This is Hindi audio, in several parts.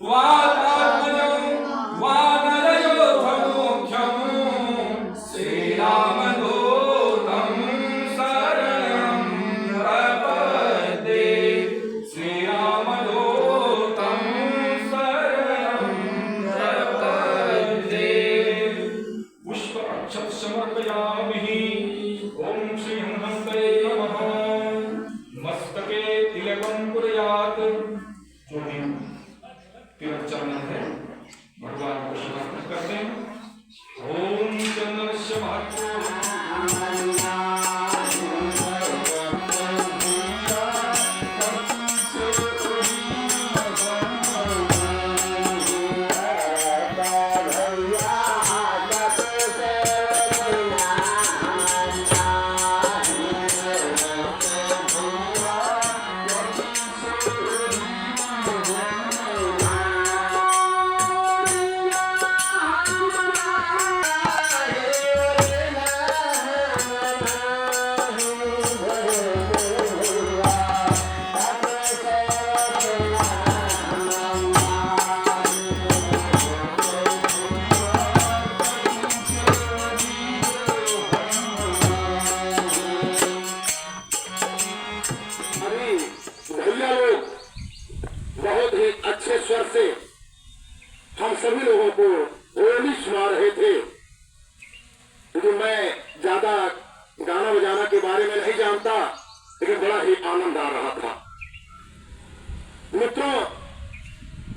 वातात्मजं वानरयोधमुख्यं श्रीरामदूतं शरणं प्रपद्ये श्रीरामदूतं शरणं प्रपद्ये पुष्पाक्षत समर्पयामि। ओम श्री हनुमते नमः। मस्तके तिलकं कुर्यात्। जो भी तिलक चंदन है भगवान को समर्पित करते हैं। ओम चंदनस्य महत्व स्वर से हम सभी लोगों को होली सुना रहे थे। क्योंकि मैं ज्यादा गाना बजाना के बारे में नहीं जानता, लेकिन बड़ा ही आनंद आ रहा था। मित्रों,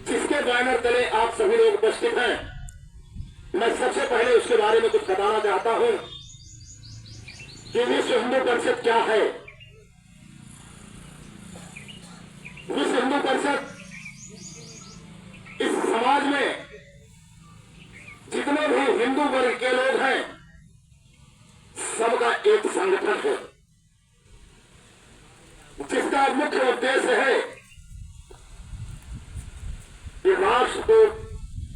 जिसके बैनर तले आप सभी लोग उपस्थित हैं, मैं सबसे पहले उसके बारे में कुछ बताना चाहता हूं कि विश्व हिंदू परिषद क्या है। विश्व हिंदू परिषद इस समाज में जितने भी हिंदू वर्ग के लोग हैं, सबका एक संगठन है, जिसका मुख्य उद्देश्य है कि राष्ट्र को,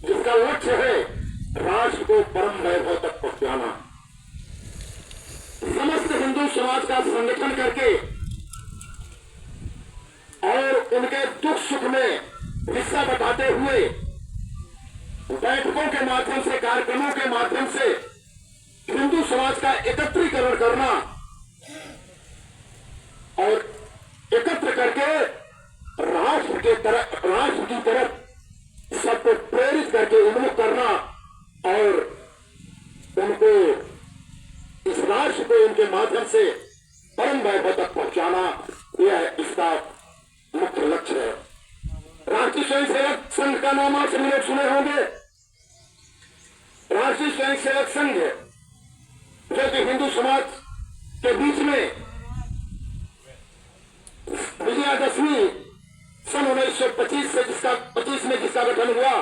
जिसका लक्ष्य है राष्ट्र को परम वैभव तक पहुंचाना। समस्त हिंदू समाज का संगठन करके और उनके दुख सुख में हिस्सा बताते हुए बैठकों के माध्यम से, कार्यक्रमों के माध्यम से हिंदू समाज का एकत्रीकरण करना और एकत्र करके राष्ट्र की तरफ सबको प्रेरित करके उन्मुख करना और उनको, इस राष्ट्र को उनके माध्यम से परम वैभव तक पहुंचाना, यह इसका मुख्य लक्ष्य है। राष्ट्रीय स्वयंसेवक संघ का नाम आप सभी लोग सुने होंगे। राष्ट्रीय स्वयंसेवक संघ जो कि हिंदू समाज के बीच में विजयादशमी सन 1925 में जिसका गठन हुआ,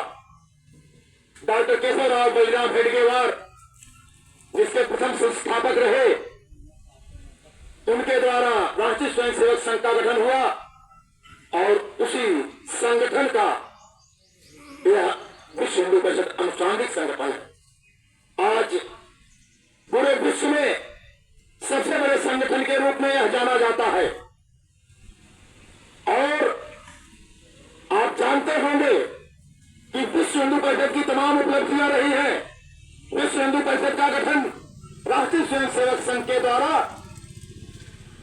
डॉक्टर केशवराव बलिराम हेडगेवार जिसके प्रथम संस्थापक रहे, उनके द्वारा राष्ट्रीय स्वयंसेवक संघ का गठन हुआ और उसी संगठन का यह विश्व हिंदू परिषद अनुष्ठानिक संगठन है। आज पूरे विश्व में सबसे बड़े संगठन के रूप में यह जाना जाता है। और आप जानते होंगे कि विश्व हिंदू परिषद की तमाम उपलब्धियां रही हैं। विश्व हिंदू परिषद का गठन राष्ट्रीय स्वयंसेवक संघ के द्वारा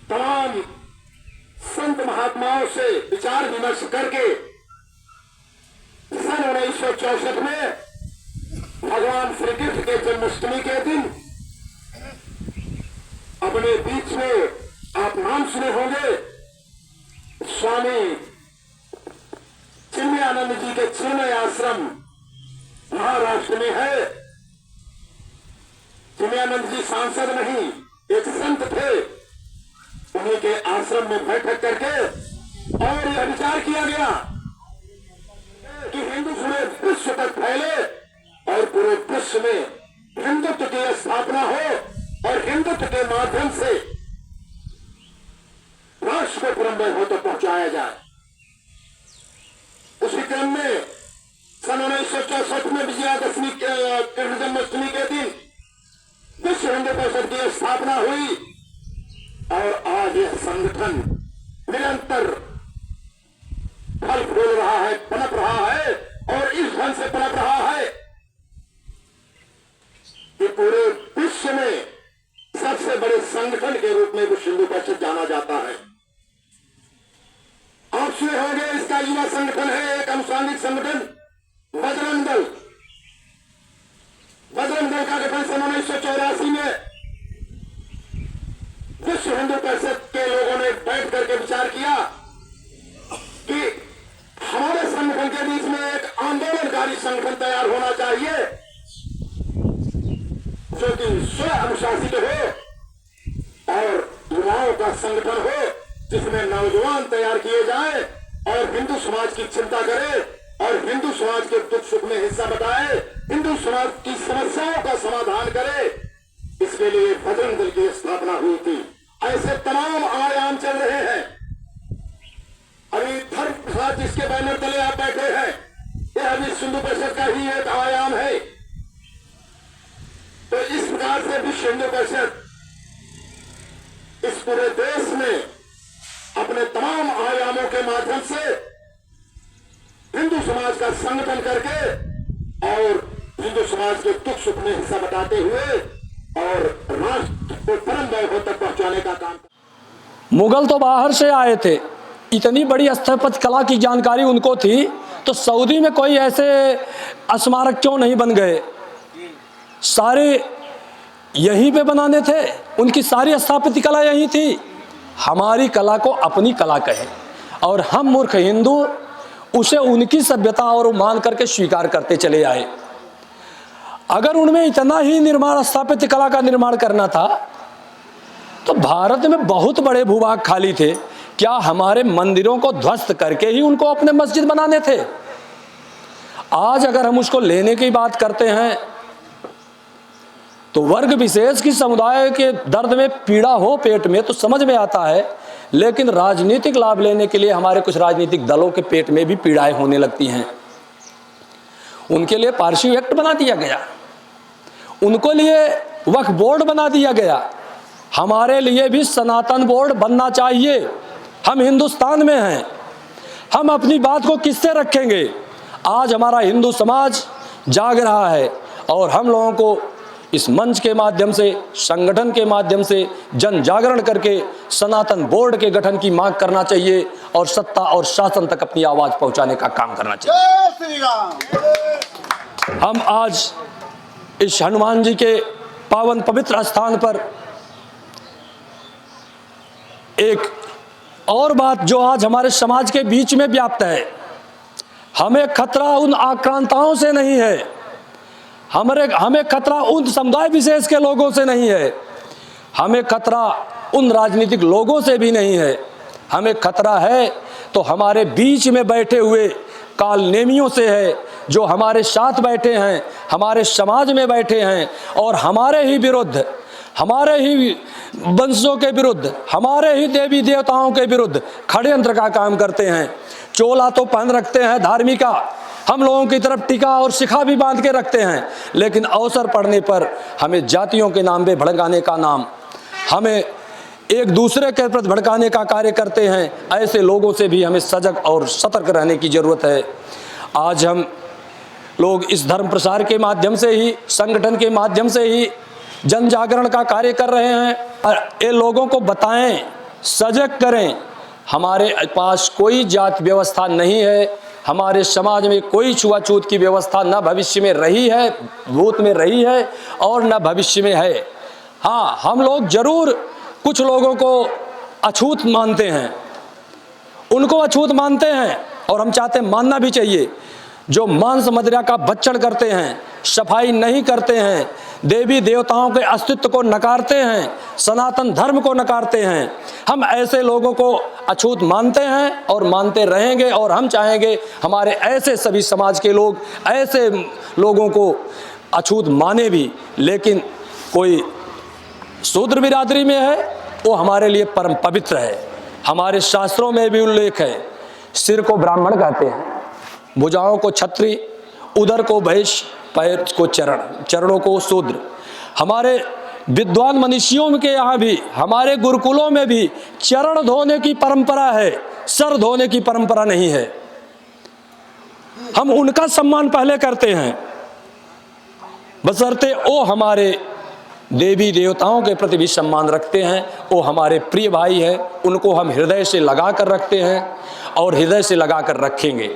तमाम संत महात्माओं से विचार विमर्श करके सन 1964 में भगवान श्री कृष्ण के जन्माष्टमी के दिन अपने बीच में आप नाम सुने होंगे, स्वामी चिन्मयानंद जी के चिन्मय आश्रम महाराष्ट्र में है। चिन्मयानंद जी सांसद नहीं, एक संत थे। उन्हीं के आश्रम में बैठक करके और यह विचार किया गया कि हिंदू पूरे विश्व तक फैले और पूरे विश्व में हिंदुत्व की स्थापना हो और हिंदुत्व के माध्यम से राष्ट्र को परम वैभव तक पहुंचाया जाए। उसी क्रम में सन 1964 में विजयादशमी कृष्ण जन्माष्टमी के दिन विश्व हिंदू परिषद की स्थापना हुई और आज यह संगठन निरंतर फल फूल रहा है, पनप रहा है राजनीतिक संगठन बजरंग दल का गठन सन 1984 में विश्व हिंदू परिषद के लोगों ने बैठ करके विचार किया कि हमारे संगठन के बीच में एक आंदोलनकारी संगठन तैयार होना चाहिए जो कि स्व अनुशासित हो और युवाओं का संगठन हो, जिसमें नौजवान तैयार किए जाए और हिंदू समाज की चिंता करे और हिंदू समाज के दुख सुख में हिस्सा बताए, हिंदू समाज की समस्याओं का समाधान करे। इसके लिए बजरंग दल की स्थापना हुई थी। ऐसे तमाम आयाम चल रहे हैं। अभी धर्म प्रसाद जिसके बैनर तले आप बैठे हैं, यह अभी हिंदू परिषद का ही एक आयाम है। तो इस प्रकार से विश्व हिंदू परिषद इस पूरे देश में अपने तमाम आयामों के माध्यम से हिंदू समाज का संगठन करके और हिंदू समाज के दुख सुख में हिस्सा बताते हुए और राष्ट्र को परम वैभव तक पहुंचाने का काम। मुगल तो बाहर से आए थे, इतनी बड़ी स्थापत्य कला की जानकारी उनको थी, तो सऊदी में कोई ऐसे स्मारक क्यों नहीं बन गए? सारे यहीं पे बनाने थे, उनकी सारी स्थापत्य कला यहीं थी। हमारी कला को अपनी कला कहे और हम मूर्ख हिंदू उसे उनकी सभ्यता और मान करके स्वीकार करते चले आए। अगर उनमें इतना ही निर्माण स्थापत्य कला का निर्माण करना था तो भारत में बहुत बड़े भूभाग खाली थे, क्या हमारे मंदिरों को ध्वस्त करके ही उनको अपने मस्जिद बनाने थे? आज अगर हम उसको लेने की बात करते हैं तो वर्ग विशेष की समुदाय के दर्द में पीड़ा हो पेट में तो समझ में आता है, लेकिन राजनीतिक लाभ लेने के लिए हमारे कुछ राजनीतिक दलों के पेट में भी पीड़ाएं होने लगती हैं। उनके लिए पारसी एक्ट बना दिया गया, उनको लिए वक्फ बोर्ड बना दिया गया। हमारे लिए भी सनातन बोर्ड बनना चाहिए। हम हिंदुस्तान में हैं, हम अपनी बात को किससे रखेंगे? आज हमारा हिंदू समाज जाग रहा है और हम लोगों को इस मंच के माध्यम से, संगठन के माध्यम से जन जागरण करके सनातन बोर्ड के गठन की मांग करना चाहिए और सत्ता और शासन तक अपनी आवाज पहुंचाने का काम करना चाहिए। हम आज इस हनुमान जी के पावन पवित्र स्थान पर एक और बात जो आज हमारे समाज के बीच में व्याप्त है, हमें खतरा उन आक्रांताओं से नहीं है, हमें खतरा उन समुदाय विशेष के लोगों से नहीं है, हमें खतरा उन राजनीतिक लोगों से भी नहीं है। हमें खतरा है तो हमारे बीच में बैठे हुए कालनेमियों से है, जो हमारे साथ बैठे हैं, हमारे समाज में बैठे हैं और हमारे ही विरुद्ध, हमारे ही वंशों के विरुद्ध, हमारे ही देवी देवताओं के विरुद्ध षड्यंत्र का काम करते हैं। चोला तो पहन रखते हैं धार्मिका, हम लोगों की तरफ टीका और शिखा भी बांध के रखते हैं, लेकिन अवसर पड़ने पर हमें जातियों के नाम पे भड़काने का नाम, हमें एक दूसरे के प्रति भड़काने का कार्य करते हैं। ऐसे लोगों से भी हमें सजग और सतर्क रहने की जरूरत है। आज हम लोग इस धर्म प्रसार के माध्यम से ही, संगठन के माध्यम से ही जन जागरण का कार्य कर रहे हैं और ये लोगों को बताएं, सजग करें। हमारे पास कोई जात व्यवस्था नहीं है, हमारे समाज में कोई छुआछूत की व्यवस्था न भविष्य में रही है, भूत में रही है और न भविष्य में है। हाँ, हम लोग जरूर कुछ लोगों को अछूत मानते हैं, उनको अछूत मानते हैं और हम चाहते हैं मानना भी चाहिए। जो मांस मदिरा का भक्षण करते हैं, सफाई नहीं करते हैं, देवी देवताओं के अस्तित्व को नकारते हैं, सनातन धर्म को नकारते हैं, हम ऐसे लोगों को अछूत मानते हैं और मानते रहेंगे। और हम चाहेंगे हमारे ऐसे सभी समाज के लोग ऐसे लोगों को अछूत माने भी, लेकिन कोई शूद्र बिरादरी में है वो हमारे लिए परम पवित्र है। हमारे शास्त्रों में भी उल्लेख है, सिर को ब्राह्मण कहते हैं, भुजाओं को क्षत्रिय, उदर को वैश्य, पैर को चरण, चरणों को शूद्र। हमारे विद्वान मनीषियों के यहाँ भी, हमारे गुरुकुलों में भी चरण धोने की परंपरा है, सर धोने की परंपरा नहीं है। हम उनका सम्मान पहले करते हैं, बशर्ते वो हमारे देवी देवताओं के प्रति भी सम्मान रखते हैं। वो हमारे प्रिय भाई हैं, उनको हम हृदय से लगा कर रखते हैं और हृदय से लगा कर रखेंगे।